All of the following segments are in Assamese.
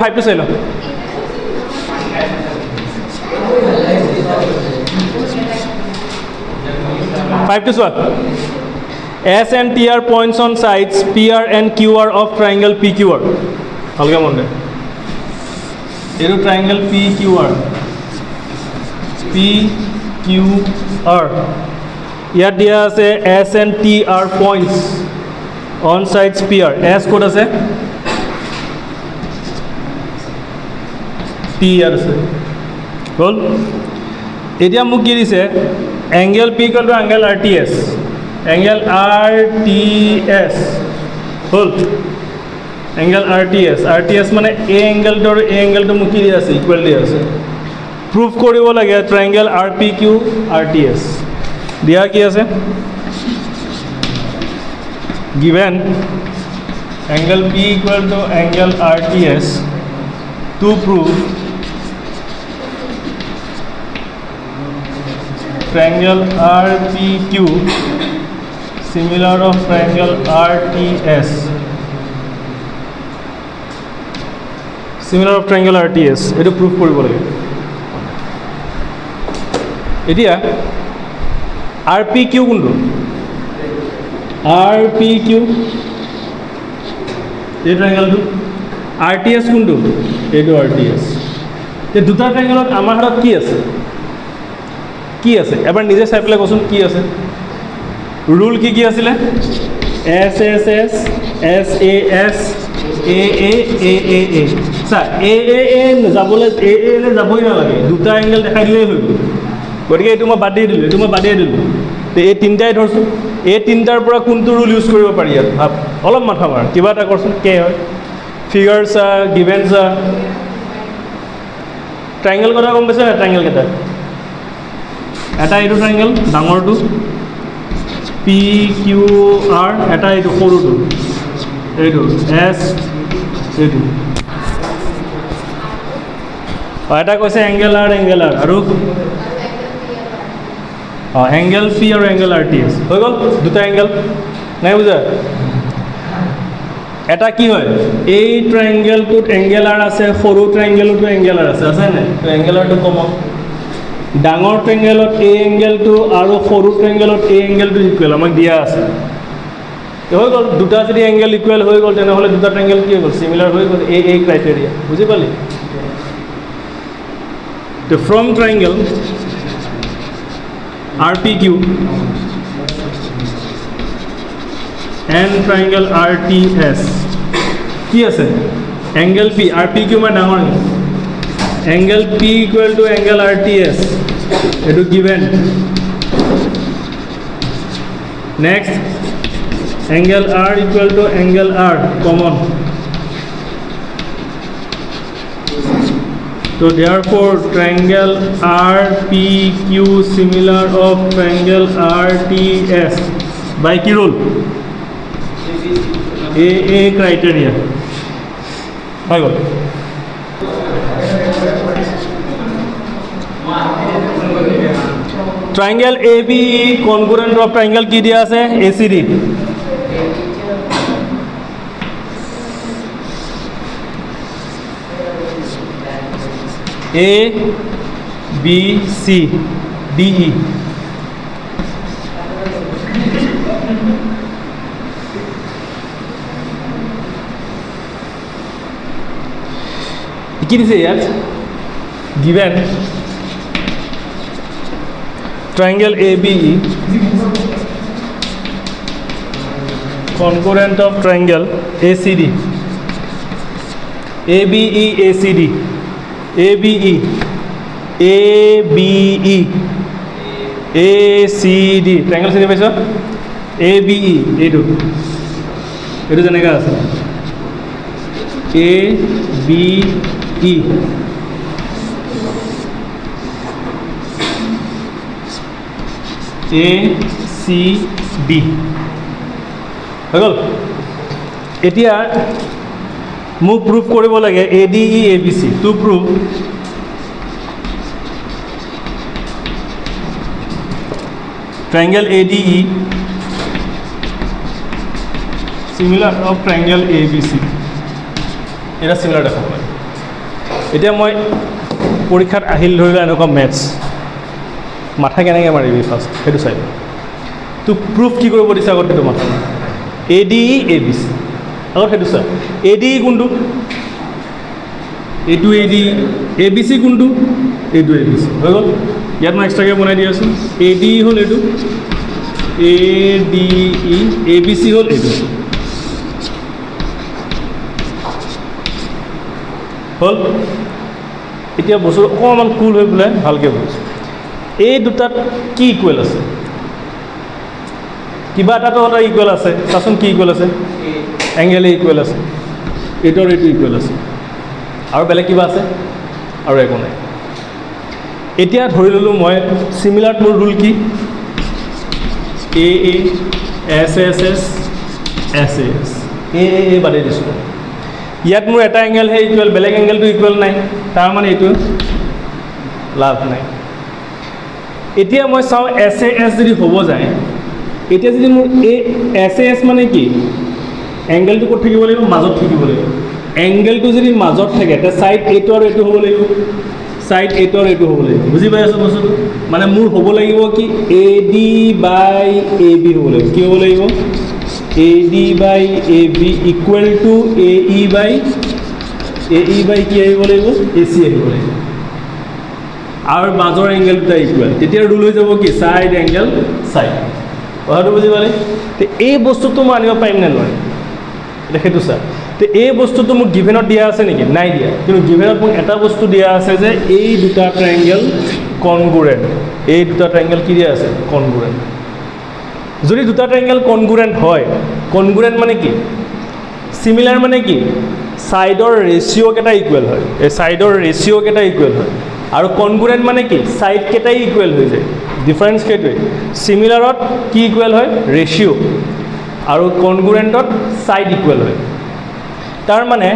5 টো চাই ল 5 to 12. S and T are points on sides PR and QR of triangle PQR. Halka monde. Ero triangle PQR. PQR. Here dia ase S and T are points on sides PR. S code ase T ase. Cool. Etia muk ki dise angle P equal to angle RTS. Angle RTS. Hold. Angle RTS. RTS মানে A angle to A angle to মুকি দিয়া আছে ইকুয়াল দিয়া আছে। প্রুফ কৰিব লাগে ট্রায়াঙ্গেল RPQ RTS। দিয়া কি আছে? Given angle P equal to angle RTS to prove triangle RPQ similar of triangle RTS similar of triangle RTS eto proof koribo lage etia RPQ kundu RPQ এই triangle to RTS kundu eto RTS te duta triangle amar harat ki ase কি আছে এবাৰ নিজে চাই পেলাই কোন কি আছে রুল কি আছিল S S S S A S A A A A A sir A A A যাবলে A A লে যাবই না লাগে দুটা অ্যাঙ্গেল দেখাই দিলেই হৈ গ'ল গতিকে এটো মই বাদ দিলো তে এই তিনটাই ধৰছো এই তিনটাৰ পৰা কোনটো ৰুল ইউজ কৰিব পাৰি ইয়াত ভাব অলপ মাথা মাৰ কিবা এটা কৰচোন কে হয় ফিগাৰছ গিভেনছ ট্ৰায়াঙ্গেল কথা গম পাইছা না ট্ৰায়াঙ্গেল কেটা এটা এইটো ট্ৰায়াঙ্গেল ডাঙৰটো PQR এটা এইটো সৰুটো এইটো S এইটো এটা কৈছে এংগেল R আৰু এংগেল P আৰু এংগেল RTS হৈ গ'ল দুটা এংগেল নাই বুজা এটা কি হয় এই ট্ৰায়াঙ্গেলটোত এংগেল R আছে সৰু ট্ৰায়াঙ্গেলটো এংগেল R আছে নাই তো এংগেল Rটো কমন ডাঙৰ ট্ৰায়াঙ্গেলত A এংগেলটো আৰু সৰু ট্ৰায়াঙ্গেলত A এংগেলটো ইকুৱেল আমাক দিয়া আছে হৈ গ'ল দুটা যদি এংগেল ইকুৱেল হৈ গ'ল তেনেহ'লে দুটা ট্ৰায়াঙ্গেল কি হৈ গ'ল সিমিলাৰ হৈ গ'ল এই ক্ৰাইটেৰিয়া বুজি পালি তো from triangle RPQ and triangle RTS কি আছে এংগেল P RPQ মানে ডাঙৰ angle P equal to angle RTS etu given next angle R equal to angle R common so therefore triangle RPQ similar of triangle RTS by ki rule A criteria by God triangle ABE congruent of triangle কি দিয়া আছে ACD ABC DE কি দিছে ইয়াত given triangle ABE concurrent of triangle ACD ABE ACD ABE ABE ACD triangle চিনি পাইছো ABE এইটো যেনেকা আছে ABE ACD হৈ গ'ল এতিয়া মোক প্ৰুফ কৰিব লাগে ADE ABC to prove triangle ADE similar of triangle ABC এটা চিমিলাৰ দেখাব লাগে এতিয়া মই পৰীক্ষাত আহিল ধৰি লোৱা এনেকুৱা মেথছ মাথা কেনেকৈ মাৰিবি ফাৰ্ষ্ট সেইটো চাই তোক প্ৰুফ কি কৰিব দিছে আগত সেইটো মাথা A D E A B C আগত সেইটো চা এ ডি ই কোনটো এইটো A D A B C কোনটো এইটো এ বি চি হৈ গ'ল ইয়াত মই এক্সট্ৰাকৈ বনাই দি আছোঁ এ ডি ই হ'ল এইটো A D E A B C হ'ল এইটো হ'ল এতিয়া বস্তুটো অকণমান কুল হৈ পেলাই ভালকৈ বুজিছোঁ এই দুটাত কি ইকুৱেল আছে কিবা এটাতো এটা ইকুৱেল আছে চাচোন কি ইকুৱেল আছে এংগেল ইকুৱেল আছে এইটোৰ এইটো ইকুৱেল আছে আৰু বেলেগ কিবা আছে আৰু একো নাই এতিয়া ধৰি ল'লোঁ মই চিমিলাৰত মোৰ ৰুল কি এ এ এছ এছ এছ এছ এ এছ এ বাদেই দিছোঁ ইয়াত মোৰ এটা এংগেলহে ইকুৱেল বেলেগ এংগেলটো ইকুৱেল নাই তাৰমানে এইটো লাভ নাই এতিয়া মই চাওঁ এছ এ এছ যদি হ'ব যায় এতিয়া যদি মোৰ এই এছ এ এছ মানে কি এংগেলটো ক'ত থাকিব লাগিব মাজত থাকিব লাগিব এংগেলটো যদি মাজত থাকে তেতিয়া ছাইড এইটো আৰু এইটো হ'ব লাগিব ছাইড এইটো আৰু এইটো হ'ব লাগিব বুজি পাই আছোঁ বস্তুটো মানে মোৰ হ'ব লাগিব কি এ ডি বাই এ বি হ'ব লাগিব কি হ'ব লাগিব A D by A B equal to A E by কি আহিব লাগিব এ চি আহিব লাগিব আৰু মাজৰ এংগেল দুটা ইকুৱেল তেতিয়া ৰুল হৈ যাব কি ছাইড এংগেল ছাইড কথাটো বুজি পালে তো এই বস্তুটো মই আনিব পাৰিম নে নোৱাৰিম এতিয়া সেইটো চা তো এই বস্তুটো মোক গিভেনত দিয়া আছে নেকি নাই দিয়া কিন্তু গিভেনত মোক এটা বস্তু দিয়া আছে যে এই দুটা ট্ৰাইংগেল কনগুৰেণ্ট এই দুটা ট্ৰাইংগেল কি দিয়া আছে কনগুৰেণ্ট যদি দুটা ট্ৰাইংগেল কনগুৰেণ্ট হয় কনগুৰেণ্ট মানে কি চিমিলাৰ মানে কি ছাইডৰ ৰেচিঅ'কেইটা ইকুৱেল হয় এই ছাইডৰ ৰেচিঅ'কেইটা ইকুৱেল হয় আৰু কনগুৰেণ্ট মানে কি ছাইডকেইটাই ইকুৱেল হৈ যায় ডিফাৰেঞ্চ সেইটোৱে চিমিলাৰত কি ইকুৱেল হয় ৰেচিঅ' আৰু কনগুৰেণ্টত ছাইড ইকুৱেল হয় তাৰ মানে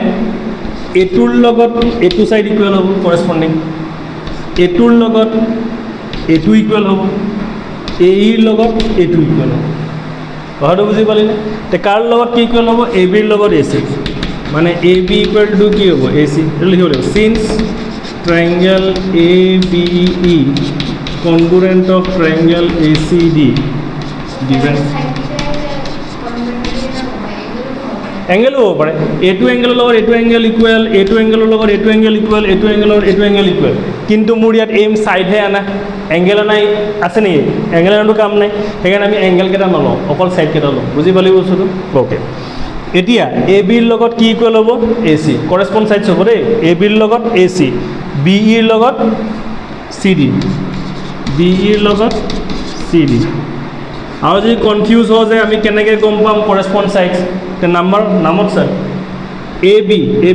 এইটোৰ লগত এইটো ছাইড ইকুৱেল হ'ব কৰেছপণ্ডিং এইটোৰ লগত এইটো ইকুৱেল হ'ব এইৰ লগত এইটো ইকুৱেল হ'ব কথাটো বুজি পালিনে তে কাৰ লগত কি ইকুৱেল হ'ব এ বিৰ লগত এ চি মানে এ বি ইকুৱেল টু কি হ'ব এ চি এইটো লিখিব লাগিব since triangle A B E congruent of triangle A C D difference এংগেলো হ'ব পাৰে এইটো এংগেলৰ লগত এইটো এংগেল ইকুৱেল এইটো এংগেলৰ লগত এইটো এংগেল ইকুৱেল এইটো এংগেলৰ এইটো এংগেল ইকুৱেল কিন্তু মোৰ ইয়াত এইম ছাইডহে আনা এংগেল নাই আছে নেকি এংগেল আনাটো কাম নাই সেইকাৰণে আমি এংগেলকেইটা নলওঁ অকল ছাইডকেইটা লওঁ বুজি পালি বস্তুটো অ'কে এতিয়া এ বিৰ লগত কি ইকুৱেল হ'ব এ চি কৰেছপণ্ড ছাইডছ হ'ব দেই এ বিৰ লগত এ চি বি ইৰ লগত চি ডি বি ইৰ লগত চি ডি আৰু যদি কনফিউজ হয় যে আমি কেনেকৈ গম পাম কৰেছপণ্ড ছাইডছ তে নামত চাই এ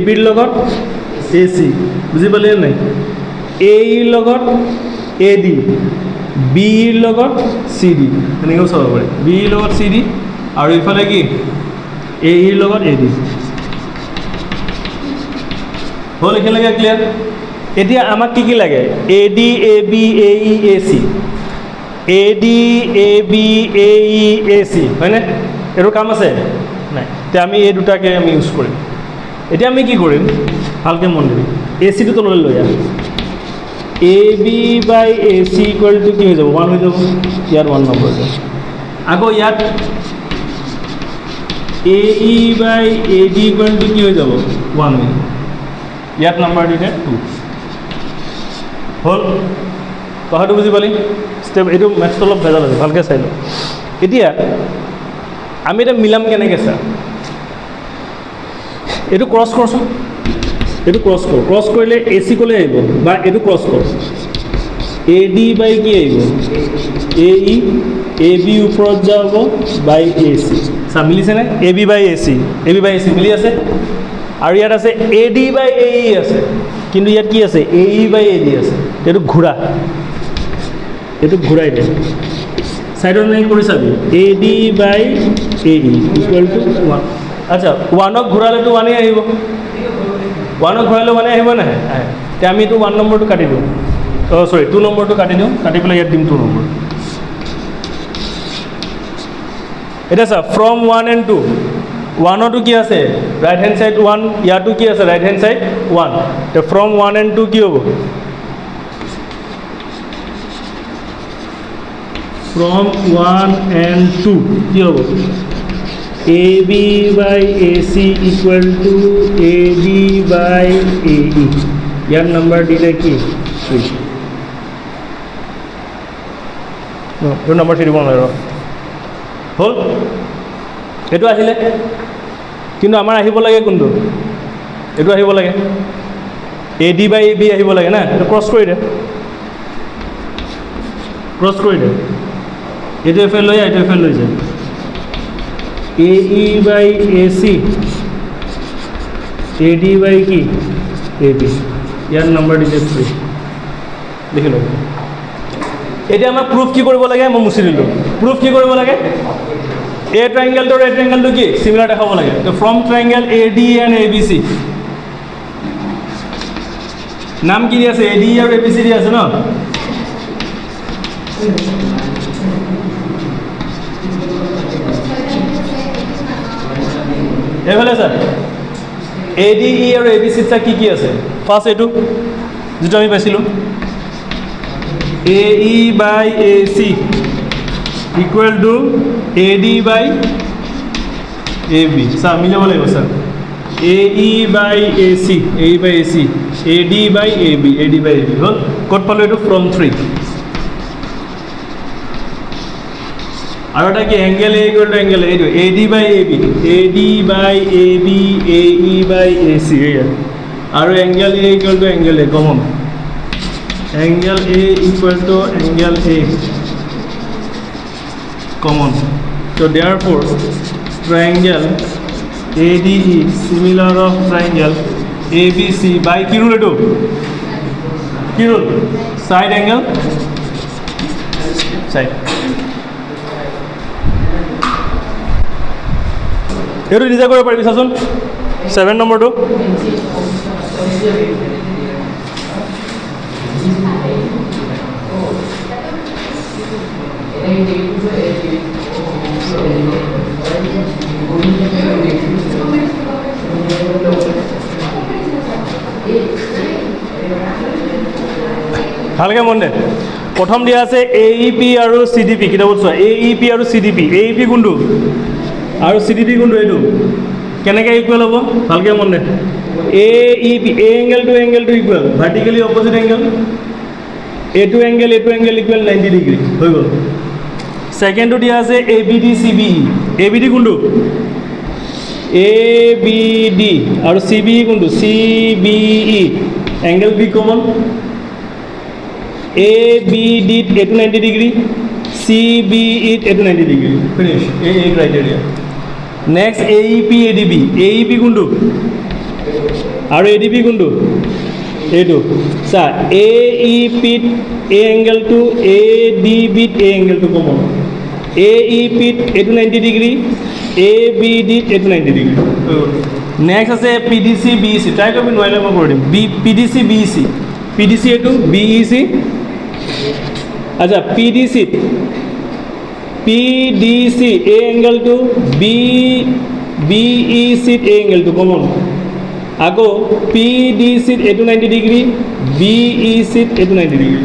বিৰ লগত এ চি বুজি পালি নাই এ ইৰ লগত এ ডি বি ইৰ লগত চি ডি তেনেকৈও চাব পাৰি বি ইৰ লগত চি ডি আৰু ইফালে কি এ ইৰ লগত এ ডি হ'ল একেলগে ক্লিয়াৰ এতিয়া আমাক কি কি লাগে A D A B A E A C A D A B A E A C হয়নে এইটো কাম আছে নাই এতিয়া আমি এই দুটাকে আমি ইউজ কৰিম এতিয়া আমি কি কৰিম ভালকৈ মন দিবি এ চিটো তললৈ লৈ আহ A B by A C equal to কি হৈ যাব 1 হৈ যাব ইয়াত 1 নম্বৰ হৈ যাব আকৌ ইয়াত এ E by A D equal to কি হৈ যাব 1 হৈ যাব ইয়াত নম্বৰ দিলে 2 হ'ল কথাটো বুজি পালি ষ্টেপ এইটো মেথছটো অলপ ভেজাল আছে ভালকৈ চাই লওঁ এতিয়া আমি এতিয়া মিলাম কেনেকৈ চা এইটো ক্ৰছ কৰচোন এইটো ক্ৰছ কৰ ক্ৰছ কৰিলে এ চি ক'লৈ আহিব বা এইটো ক্ৰছ কৰ এ ডি বাই কি আহিব এ ই এ বি ওপৰত যাব বাই এ চি চা মিলিছেনে এ বি বাই এ চি মিলি আছে আৰু ইয়াত আছে এ ডি বাই এ ই আছে কিন্তু ইয়াত কি আছে এ ই বাই এ ডি আছে এইটো ঘূৰাই দে ছাইডত নাই কৰি চাবি A D by A E equal to 1 আচ্ছা 1ক ঘূৰালেতো 1 আহিব 1ক ঘূৰালে 1 আহিব নাহে এতিয়া আমি এইটো 1 নম্বৰটো কাটি দিওঁ চৰি 2 নম্বৰটো কাটি দিওঁ কাটি পেলাই ইয়াত দিম 2 নম্বৰ এতিয়া চা ফ্ৰম 1 and 2 ওৱানতো কি আছে ৰাইট হেণ্ড চাইড 1 ইয়াতো কি আছে ৰাইট হেণ্ড চাইড 1 তে ফ্ৰম 1 and 2 কি হ'ব ফ্ৰম 1 and 2 কি হ'ব AB by AC equal to AD by AE year number দিলে কি 3 এইটো নাম্বাৰ দিব নোৱাৰো হ'ল এইটো আহিলে কিন্তু আমাৰ আহিব লাগে কোনটো এইটো আহিব লাগে AD by AB আহিব লাগে না এইটো ক্ৰছ কৰি দে এইটো এফেল লৈ এইটো এফেল লৈ যায় AE by AC AD by কি AB ইয়াৰ নাম্বাৰ দিলে 3 দেখি লওক এতিয়া আমাৰ প্ৰুফ কি কৰিব লাগে মই মুছি দিলোঁ প্ৰুফ কি কৰিব লাগে A triangle to A triangle to কি similar দেখাব লাগে তো from triangle AD and ABC নাম কি দি আছে AD আৰু ABC দি আছে ন এফালে স্যাৰ ADE আৰু ABC টা কি কি আছে ফার্স্ট এটো যেটা আমি পাইছিলো AE by AC equal to AD by AB sir মিলাব লাগিব sir AE by AC AD by AB হল কত পালো এটো from 3 আৰু এটা কি angle A equal to angle এইটো AD by AB AE by AC আৰু angle A equal to angle A common angle A equal to angle A common so therefore triangle ADE similar of triangle ABC by কি rule eto কি rule side angle side এটো নিজে কৰিব পাৰিবি চাচোন 7 নম্বৰটো ভালকে মন দে প্ৰথম দিয়া আছে AEP আৰু CDP কিতাপত চোৱা AEP আৰু CDP AEP কোনটো আৰু CDP কোনটো এইটো কেনেকৈ ইকুৱেল হ'ব ভালকে মন দে AEP A angle to equal vertically opposite angle এইটো angle equal 90 degree হৈ গ'ল সেকেন্ডটো দিয়া আছে ABD CBE ABD কোনটো ABD আৰু CBE কোনটো CBE angle B common ABD এইটো 90 degree CBE এইটো 90 degree finish এই criteria next AEP ADB AEP কোনটো আৰু ADB কোনটো এইটো sir AEP A angle to ADB A angle to common AEP এইটো 90 degree ABD এইটো 90 degree next আছে PDC BEC ট্রাই করবি নইলে মই কৰি দিম PDC BEC PDC এইটো BEC আচ্ছা PDC A angle to BEC A angle to common আগো PDC এইটো 90 degree BEC এইটো 90 degree